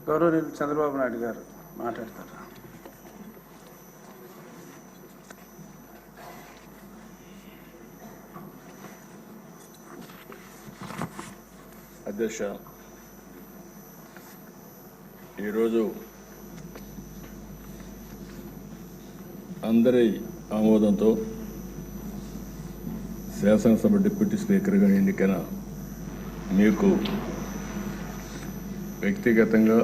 గౌరవనీయులు చంద్రబాబు నాయుడు గారు మాట్లాడతారు. అధ్యక్ష, ఈరోజు అందరి ఆమోదంతో శాసనసభ డిప్యూటీ స్పీకర్గా ఎన్నికైన మీకు వ్యక్తిగతంగా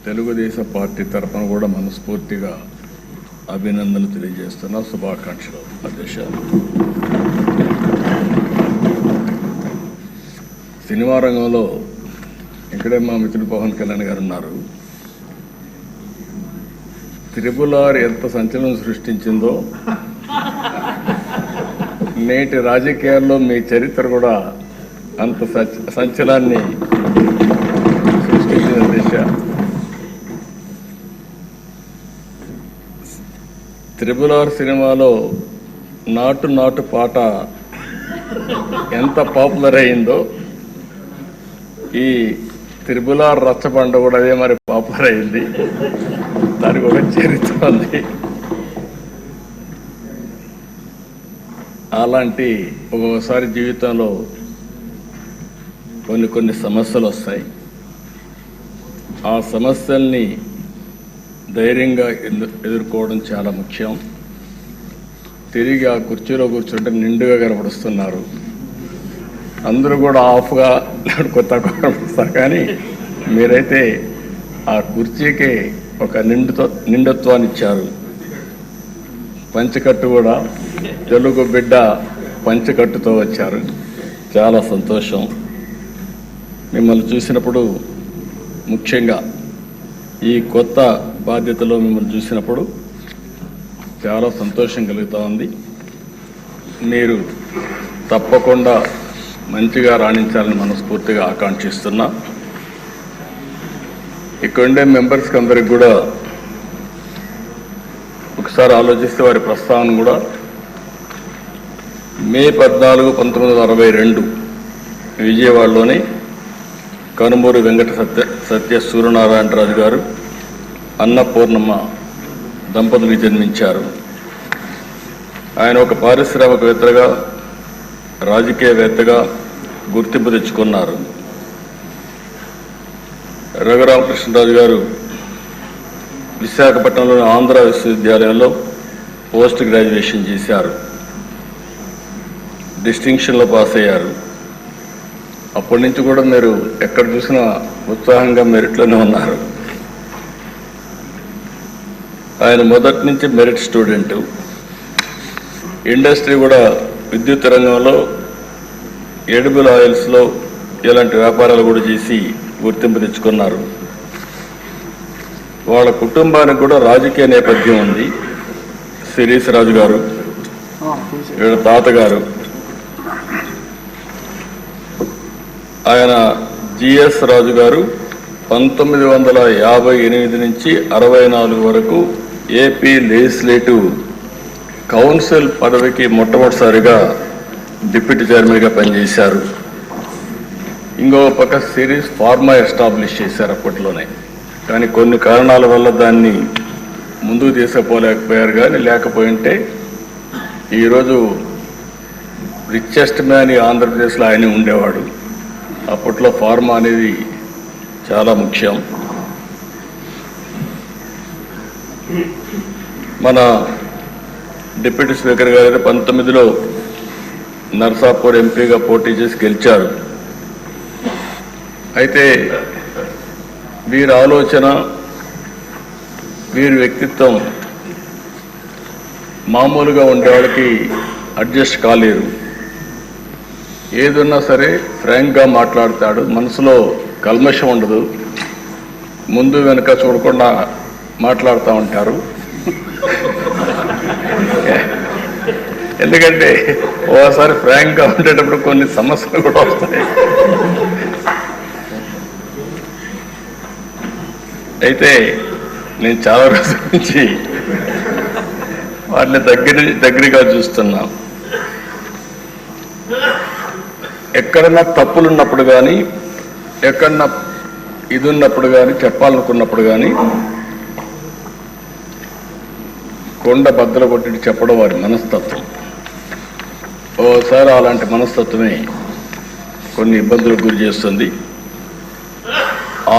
తెలుగుదేశం పార్టీ తరఫున కూడా మనస్ఫూర్తిగా అభినందనలు తెలియజేస్తున్నా. శుభాకాంక్షలు అధ్యక్ష. సినిమా రంగంలో ఇక్కడే మా మిత్రుడు పవన్ కళ్యాణ్ గారు ఉన్నారు. త్రిపుల్ ఎంత సంచలనం సృష్టించిందో నేటి రాజకీయాల్లో మీ చరిత్ర కూడా అంత సంచలనాన్ని సృష్టించిన దిశ. త్రిపుల్ సినిమాలో నాటు నాటు పాట ఎంత పాపులర్ అయిందో ఈ త్రిపుల్ రచ్చబండ కూడా అదే మరి పాపులర్ అయింది. దానికి ఒక చరిత్ర ఉంది. అలాంటి ఒక్కొక్కసారి జీవితంలో కొన్ని సమస్యలు వస్తాయి. ఆ సమస్యల్ని ధైర్యంగా ఎదుర్కోవడం చాలా ముఖ్యం. తిరిగి ఆ కుర్చీలో కూర్చుంటే నిండుగా కనపడుస్తున్నారు. అందరూ కూడా ఆఫ్గా కొత్త కనపడుస్తారు, కానీ మీరైతే ఆ కుర్చీకి ఒక నిండుత్వాన్ని ఇచ్చారు. పంచకట్టు కూడా తెలుగు బిడ్డ పంచకట్టుతో వచ్చారు. చాలా సంతోషం. మిమ్మల్ని చూసినప్పుడు, ముఖ్యంగా ఈ కొత్త బాధ్యతలో మిమ్మల్ని చూసినప్పుడు చాలా సంతోషం కలుగుతూ ఉంది. మీరు తప్పకుండా మంచిగా రాణించాలని మనస్ఫూర్తిగా ఆకాంక్షిస్తున్నా. ఇక్కడ ఉండే మెంబర్స్కి అందరికి కూడా ఒకసారి ఆలోచిస్తే వారి ప్రస్తావన కూడా మే 14, 1962 విజయవాడలోని కనుమూరి వెంకట సత్య సూర్యనారాయణరాజు గారు, అన్నపూర్ణమ్మ దంపతులకు జన్మించారు. ఆయన ఒక పారిశ్రామికవేత్తగా, రాజకీయవేత్తగా గుర్తింపు తెచ్చుకున్నారు. రఘురామకృష్ణరాజు గారు విశాఖపట్నంలోని ఆంధ్ర విశ్వవిద్యాలయంలో పోస్ట్ గ్రాడ్యుయేషన్ చేశారు. డిస్టింక్షన్లో పాస్ అయ్యారు. అప్పటి నుంచి కూడా మీరు ఎక్కడ చూసినా ఉత్సాహంగా మెరిట్లోనే ఉన్నారు. ఆయన మొదటి నుంచి మెరిట్ స్టూడెంట్. ఇండస్ట్రీ కూడా విద్యుత్ రంగంలో, ఎడిబుల్ ఆయిల్స్లో ఇలాంటి వ్యాపారాలు కూడా చేసి గుర్తింపు తెచ్చుకున్నారు. వాళ్ళ కుటుంబానికి కూడా రాజకీయ నేపథ్యం ఉంది. శిరీష్ రాజు గారు, వీళ్ళ తాతగారు, ఆయన జిఎస్ రాజు గారు 1958 నుంచి 64 వరకు ఏపీ లెజిస్లేటివ్ కౌన్సిల్ పదవికి మొట్టమొదటిసారిగా డిప్యూటీ చైర్మన్గా పనిచేశారు. ఇంకో పక్క సిరీస్ ఫార్మా ఎస్టాబ్లిష్ చేశారు అప్పట్లోనే, కానీ కొన్ని కారణాల వల్ల దాన్ని ముందుకు తీసుకుపోలేకపోయారు. కానీ లేకపోయింటే ఈరోజు రిచెస్ట్ మ్యాన్ ఈ ఆంధ్రప్రదేశ్లో ఆయన ఉండేవాడు. అప్పట్లో ఫార్మా అనేది చాలా ముఖ్యం. మన డిప్యూటీ స్పీకర్ గారు 19లో నర్సాపూర్ ఎంపీగా పోటీ చేసి గెలిచారు. అయితే వీరి ఆలోచన, వీరి వ్యక్తిత్వం మామూలుగా ఉండేవాళ్ళకి అడ్జస్ట్ కాలేరు. ఏదున్నా సరే ఫ్రాంక్గా మాట్లాడతాడు. మనసులో కల్మషం ఉండదు. ముందు వెనుక చూడకుండా మాట్లాడుతూ ఉంటారు. ఎందుకంటే ఓసారి ఫ్రాంక్గా ఉండేటప్పుడు కొన్ని సమస్యలు కూడా వస్తాయి. అయితే నేను చాలా రోజుల నుంచి వాటిని దగ్గరగా చూస్తున్నా. ఎక్కడన్నా తప్పులున్నప్పుడు కానీ, ఎక్కడన్నా ఇది ఉన్నప్పుడు కానీ చెప్పాలనుకున్నప్పుడు కానీ కొండ బద్దలు కొట్టి చెప్పడం వారి మనస్తత్వం. ఓసారి అలాంటి మనస్తత్వమే కొన్ని ఇబ్బందులకు గురి చేస్తుంది.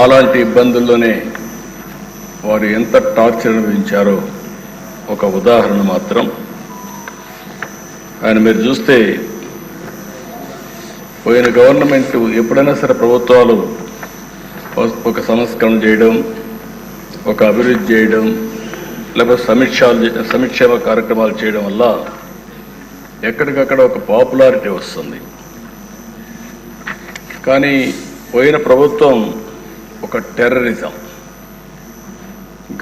అలాంటి ఇబ్బందుల్లోనే వారు ఎంత టార్చర్ అనుభవించారో ఒక ఉదాహరణ మాత్రం. ఆయన మీరు చూస్తే పోయిన గవర్నమెంట్ ఎప్పుడైనా సరే ప్రభుత్వాలు ఒక సంస్కరణ చేయడం, ఒక అభివృద్ధి చేయడం, లేకపోతే సంక్షేమ కార్యక్రమాలు చేయడం వల్ల ఎక్కడికక్కడ ఒక పాపులారిటీ వస్తుంది. కానీ పోయిన ప్రభుత్వం ఒక టెర్రరిజం,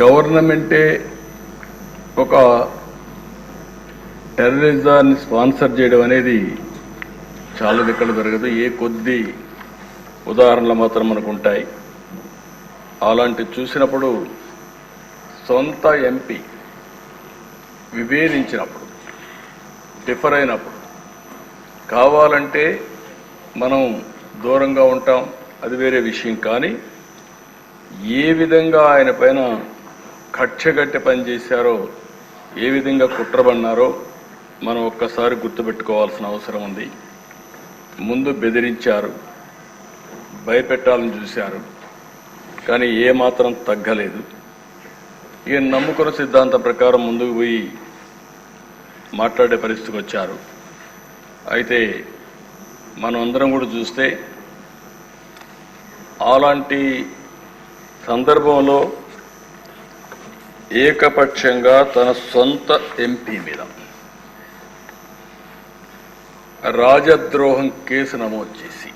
గవర్నమెంటే ఒక టెర్రరిజాన్ని స్పాన్సర్ చేయడం అనేది చాలా దిక్కలు జరగదు. ఏ కొద్ది ఉదాహరణలు మాత్రం మనకు ఉంటాయి. అలాంటి చూసినప్పుడు సొంత ఎంపీ విభేదించినప్పుడు, డిఫర్ అయినప్పుడు కావాలంటే మనం దూరంగా ఉంటాం, అది వేరే విషయం. కానీ ఏ విధంగా ఆయన పైన కక్షగట్టి పనిచేశారో, ఏ విధంగా కుట్రబన్నారో మనం ఒక్కసారి గుర్తుపెట్టుకోవాల్సిన అవసరం ఉంది. ముందు బెదిరించారు, భయపెట్టాలని చూశారు, కానీ ఏమాత్రం తగ్గలేదు. ఇక నమ్ముకున్న సిద్ధాంతం ప్రకారం ముందుకు పోయి మాట్లాడే పరిస్థితికి వచ్చారు. అయితే మనం అందరం కూడా చూస్తే అలాంటి సందర్భంలో ఏకపక్షంగా తన సొంత ఎంపీ మీద రాజద్రోహం కేసు నమోదు చేసి